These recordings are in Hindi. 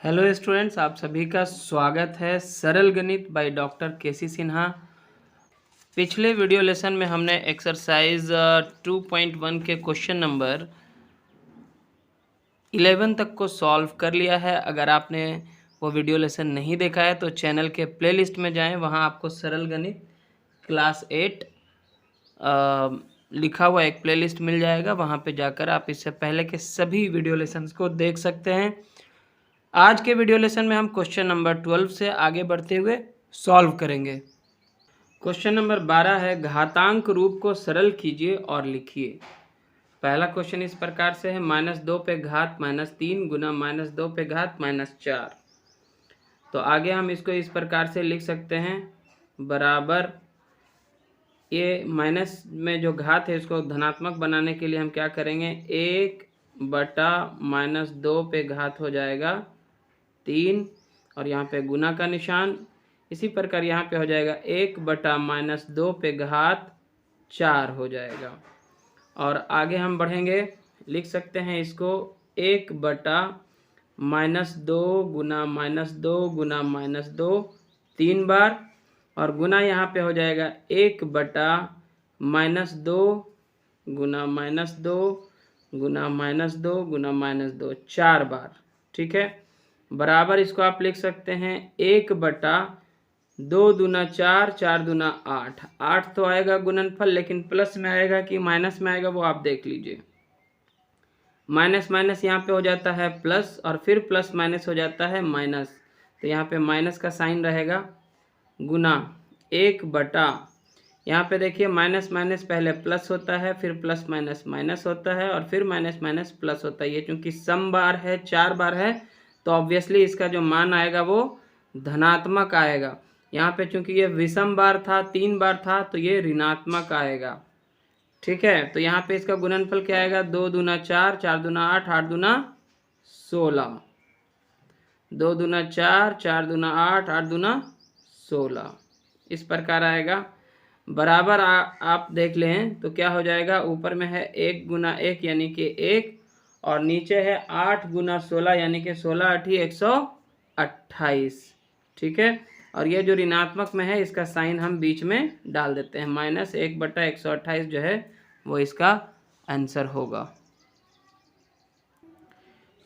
हेलो स्टूडेंट्स, आप सभी का स्वागत है सरल गणित बाय डॉक्टर केसी सिन्हा। पिछले वीडियो लेसन में हमने एक्सरसाइज 2.1 के क्वेश्चन नंबर 11 तक को सॉल्व कर लिया है। अगर आपने वो वीडियो लेसन नहीं देखा है तो चैनल के प्लेलिस्ट में जाएं, वहां आपको सरल गणित क्लास 8 लिखा हुआ एक प्लेलिस्ट मिल जाएगा। वहां पे जाकर आप इससे पहले के सभी वीडियो लेसन्स को देख सकते हैं। आज के वीडियो लेसन में हम क्वेश्चन नंबर 12 से आगे बढ़ते हुए सॉल्व करेंगे। क्वेश्चन नंबर 12 है, घातांक रूप को सरल कीजिए और लिखिए। पहला क्वेश्चन इस प्रकार से है, -2 पे घात -3 गुना -2 पे घात -4। तो आगे हम इसको इस प्रकार से लिख सकते हैं, बराबर ये माइनस में जो घात है इसको धनात्मक बनाने के लिए हम क्या करेंगे, 1/-2 पे घात हो जाएगा 3 और यहाँ पे गुना का निशान। इसी प्रकार यहाँ पे हो जाएगा 1/-2 पे घात 4 हो जाएगा। और आगे हम बढ़ेंगे, लिख सकते हैं इसको 1/-2 गुना -2 गुना -2 3 बार, और गुना यहाँ पे हो जाएगा 1/-2 गुना -2 गुना -2 गुना -2 4 बार। ठीक है, बराबर इसको आप लिख सकते हैं 1/2 दूना 4, 4 दूना 8। 8 तो आएगा गुणनफल, लेकिन प्लस में आएगा कि माइनस में आएगा वो आप देख लीजिए। माइनस माइनस यहाँ पे हो जाता है प्लस, और फिर प्लस माइनस हो जाता है माइनस, तो यहाँ पे माइनस का साइन रहेगा, गुना 1/, यहाँ पे देखिए माइनस माइनस पहले प्लस होता है, फिर प्लस माइनस माइनस होता है, और फिर माइनस माइनस प्लस होता है। ये चूंकि सम बार है, 4 बार है, तो ऑब्वियसली इसका जो मान आएगा वो धनात्मक आएगा। यहाँ पे चूंकि ये विषम बार था, 3 बार था, तो ये ऋणात्मक आएगा। ठीक है, तो यहाँ पे इसका गुणनफल क्या आएगा, 2 दूना 4, 4 दूना 8, 8 दूना 16, 2 दूना 4, 4 दूना 8, 8 दूना 16, इस प्रकार आएगा। बराबर आप देख लें तो क्या हो जाएगा, ऊपर में है 1 गुना 1 यानी कि 1, और नीचे है 8 गुना 16 यानी कि 16 8 128। ठीक है, और ये जो ऋणात्मक में है इसका साइन हम बीच में डाल देते हैं, -1/128 जो है वो इसका आंसर होगा।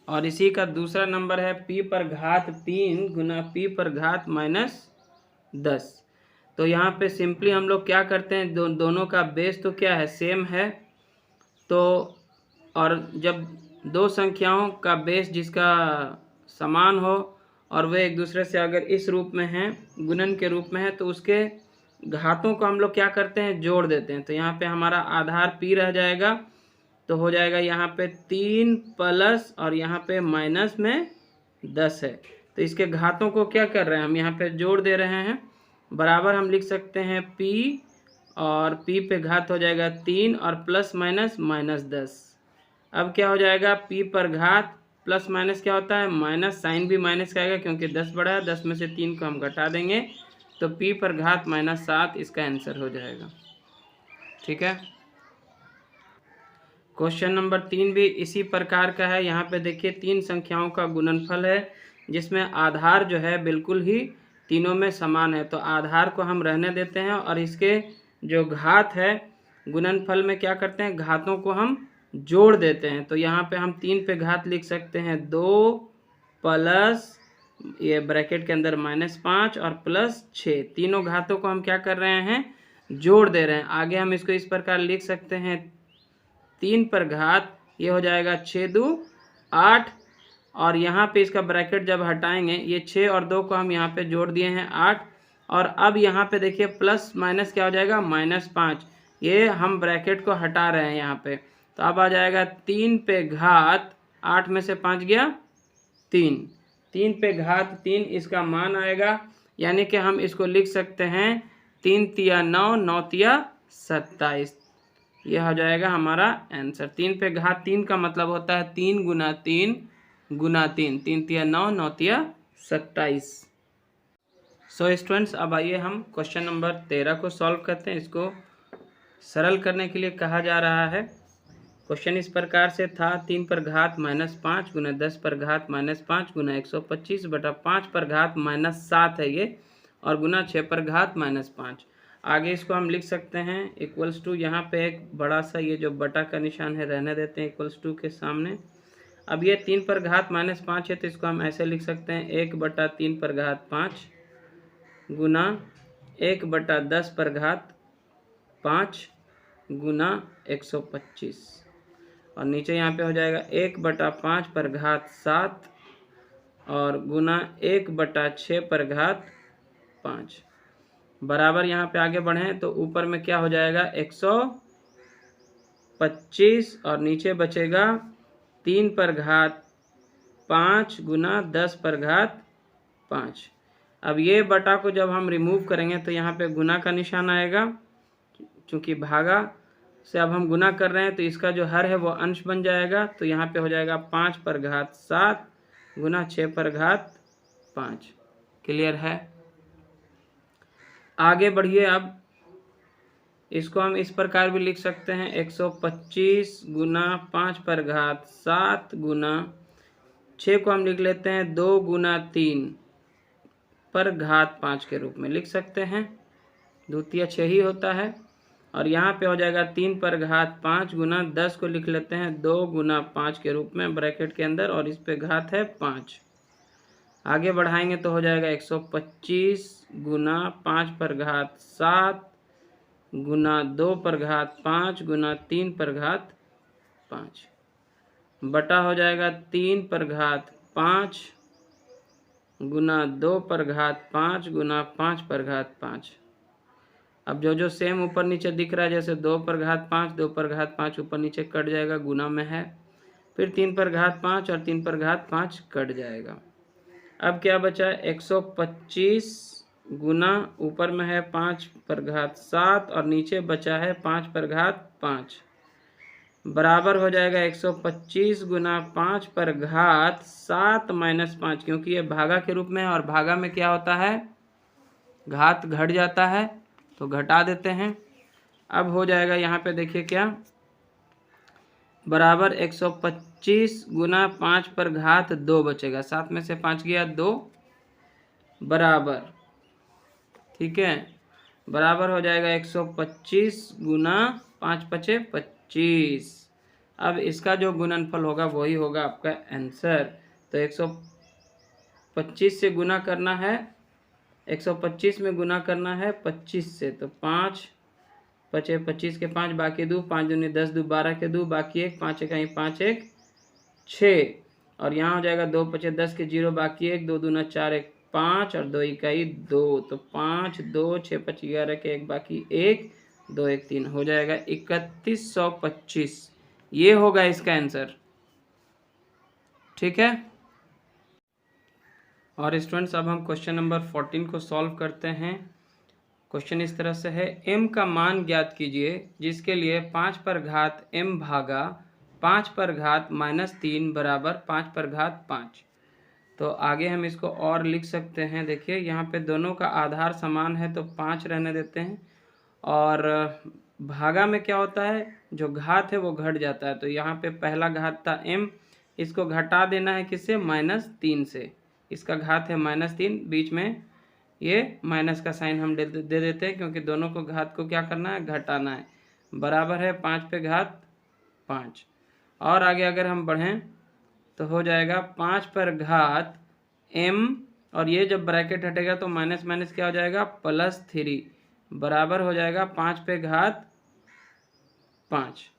और इसी का दूसरा नंबर है p/3 गुना p/-10। तो यहाँ पे सिंपली हम लोग क्या करते हैं, दोनों का बेस तो क्या है, सेम है। तो और जब दो संख्याओं का बेस जिसका समान हो और वे एक दूसरे से अगर इस रूप में हैं, गुणन के रूप में है, तो उसके घातों को हम लोग क्या करते हैं, जोड़ देते हैं। तो यहाँ पे हमारा आधार p रह जाएगा, तो हो जाएगा यहाँ पे 3 प्लस और यहाँ पे माइनस में 10 है, तो इसके घातों को क्या कर रहे हैं, हम यहाँ पे जोड़ दे रहे हैं। बराबर हम लिख सकते हैं p, और p पे घात हो जाएगा 3 और प्लस माइनस -10। अब क्या हो जाएगा, p पर घात प्लस माइनस क्या होता है, माइनस, साइन भी माइनस का आएगा क्योंकि 10 बड़ा है, 10 में से 3 को हम घटा देंगे, तो p पर घात -7 इसका आंसर हो जाएगा। ठीक है, क्वेश्चन नंबर 3 भी इसी प्रकार का है। यहाँ पे देखिए 3 संख्याओं का गुणनफल है, जिसमें आधार जो है बिल्कुल ही तीनों में समान है, तो आधार को हम रहने देते हैं, और इसके जो घात है गुणनफल में क्या करते हैं, घातों को हम जोड़ देते हैं। तो यहाँ पे हम 3 पे घात लिख सकते हैं 2 प्लस, ये ब्रैकेट के अंदर -5 और +6, तीनों घातों को हम क्या कर रहे हैं, जोड़ दे रहे हैं। आगे हम इसको इस प्रकार लिख सकते हैं, 3 पर घात, ये हो जाएगा 6 दूँ 8, और यहाँ पे इसका ब्रैकेट जब हटाएंगे, ये 6 और 2 को हम यहाँ पे जोड़ दिए हैं 8, और अब यहाँ पे देखिए प्लस माइनस क्या हो जाएगा, -5, ये हम ब्रैकेट को हटा रहे हैं यहाँ पे, तो अब आ जाएगा 3 पे घात 8 में से 5 गया 3, 3 पे घात 3 इसका मान आएगा, यानी कि हम इसको लिख सकते हैं 3 तिया 9, 9 तिया 27, यह हो जाएगा हमारा आंसर। 3 पे घात 3 का मतलब होता है 3 गुना 3 गुना 3, 3 तिया 9, 9 तिया 27। सो स्टूडेंट्स, अब आइए हम क्वेश्चन नंबर 13 को सॉल्व करते हैं। इसको सरल करने के लिए कहा जा रहा है क्वेश्चन इस प्रकार से था 3 पर घात -5 गुना 10 पर घात -5 गुना 125 बटा 5 पर घात -7 है ये, और गुना 6 पर घात -5। आगे इसको हम लिख सकते हैं इक्वल्स टू, यहाँ पे एक बड़ा सा ये जो बटा का निशान है रहने देते हैं इक्वल्स टू के सामने। अब ये 3 पर घात -5 है तो इसको हम ऐसे लिख सकते हैं 1/3 पर घात 5 गुना 1/10 पर घात 5 गुना 125, और नीचे यहाँ पे हो जाएगा 1/5 पर घात 7 और गुना 1/6 पर घात 5 बराबर। यहाँ पे आगे बढ़ें तो ऊपर में क्या हो जाएगा 125 और नीचे बचेगा 3 पर घात 5 गुना 10 पर घात 5। अब ये बटा को जब हम रिमूव करेंगे तो यहाँ पे गुना का निशान आएगा, क्योंकि भागा से अब हम गुना कर रहे हैं तो इसका जो हर है वो अंश बन जाएगा। तो यहाँ पे हो जाएगा 5 पर घात 7 गुना 6 पर घात 5। क्लियर है? आगे बढ़िए। अब इसको हम इस प्रकार भी लिख सकते हैं 125 गुना 5 पर घात 7 गुना 6 को हम लिख लेते हैं 2 गुना 3 पर घात 5 के रूप में लिख सकते हैं। द्वितीय 6 ही होता है। और यहाँ पे हो जाएगा 3 पर घात 5 गुना 10 को लिख लेते हैं 2 गुना 5 के रूप में ब्रैकेट के अंदर, और इस पे घात है 5। आगे बढ़ाएंगे तो हो जाएगा 125 गुना 5 पर घात 7 गुना 2 पर घात 5 गुना 3 पर घात 5 बटा हो जाएगा 3 पर घात 5 गुना 2 पर घात 5 गुना 5 पर घात 5। अब जो सेम ऊपर नीचे दिख रहा है, जैसे 2 पर घात 5 2 पर घात 5 ऊपर नीचे कट जाएगा, गुना में है। फिर 3 पर घात 5 और 3 पर घात 5 कट जाएगा। अब क्या बचा 125 गुना ऊपर में है 5 पर घात 7 और नीचे बचा है 5 पर घात 5 बराबर हो जाएगा 125 गुना 5 पर घात 7 माइनस 5, क्योंकि ये भागा के रूप में है और भागा में क्या होता है घात घट जाता है तो घटा देते हैं। अब हो जाएगा यहाँ पे देखिए क्या बराबर 125 गुना 5 पर घात 2 बचेगा, 7 में से 5 गया 2 बराबर, ठीक है, बराबर हो जाएगा 125 गुना 5 पचे 25। अब इसका जो गुणनफल होगा वही होगा आपका आंसर। तो 125 से गुना करना है, 125 में गुना करना है 25 से, तो 5 पचे 25 के 5 बाकी 2, 5 दूनी 10 2 12 के 2 बाकी 1, 5 इकाई 5 1 6, और यहाँ हो जाएगा 2 पचे 10 के 0 बाकी 1, 2 दूना 4 1 5 और 2 इकाई 2, तो 5 2 6 5 11 के 1 बाकी 1 2 1 3 हो जाएगा 3125। ये होगा इसका आंसर, ठीक है। और स्टूडेंट्स अब हम क्वेश्चन नंबर 14 को सॉल्व करते हैं। क्वेश्चन इस तरह से है, m का मान ज्ञात कीजिए जिसके लिए 5 पर घात m भागा 5 पर घात -3 बराबर 5 पर घात 5। तो आगे हम इसको और लिख सकते हैं। देखिए यहाँ पे दोनों का आधार समान है तो 5 रहने देते हैं, और भागा में क्या होता है जो घात है वो घट जाता है। तो यहाँ पे पहला घात था m, इसको घटा देना है किससे -3 से, इसका घात है -3, बीच में ये माइनस का साइन हम दे देते हैं क्योंकि दोनों को घात को क्या करना है घटाना है, बराबर है 5 पे घात 5। और आगे अगर हम बढ़ें तो हो जाएगा 5 पर घात m, और ये जब ब्रैकेट हटेगा तो माइनस माइनस क्या हो जाएगा +3 बराबर हो जाएगा 5 पे घात 5।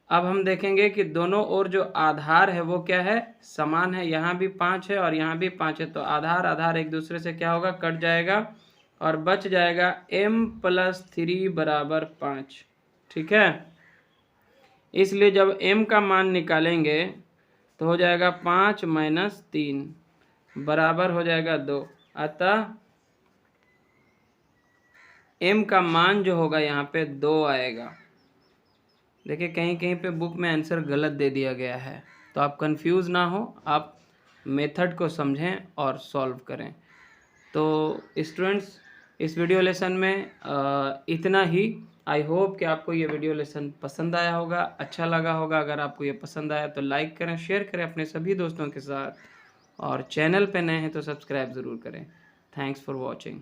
अब हम देखेंगे कि दोनों ओर जो आधार है वो क्या है समान है, यहाँ भी 5 है और यहाँ भी 5 है, तो आधार आधार एक दूसरे से क्या होगा कट जाएगा और बच जाएगा m+3 बराबर 5, ठीक है। इसलिए जब m का मान निकालेंगे तो हो जाएगा 5 - 3 बराबर हो जाएगा 2, अतः m का मान जो होगा यहाँ पे 2 आएगा। देखिए कहीं कहीं पे बुक में आंसर गलत दे दिया गया है, तो आप कंफ्यूज ना हो, आप मेथड को समझें और सॉल्व करें। तो स्टूडेंट्स इस वीडियो लेसन में इतना ही। आई होप कि आपको ये वीडियो लेसन पसंद आया होगा, अच्छा लगा होगा। अगर आपको ये पसंद आया तो लाइक करें, शेयर करें अपने सभी दोस्तों के साथ, और चैनल पे नए हैं तो सब्सक्राइब ज़रूर करें। Thanks for watching.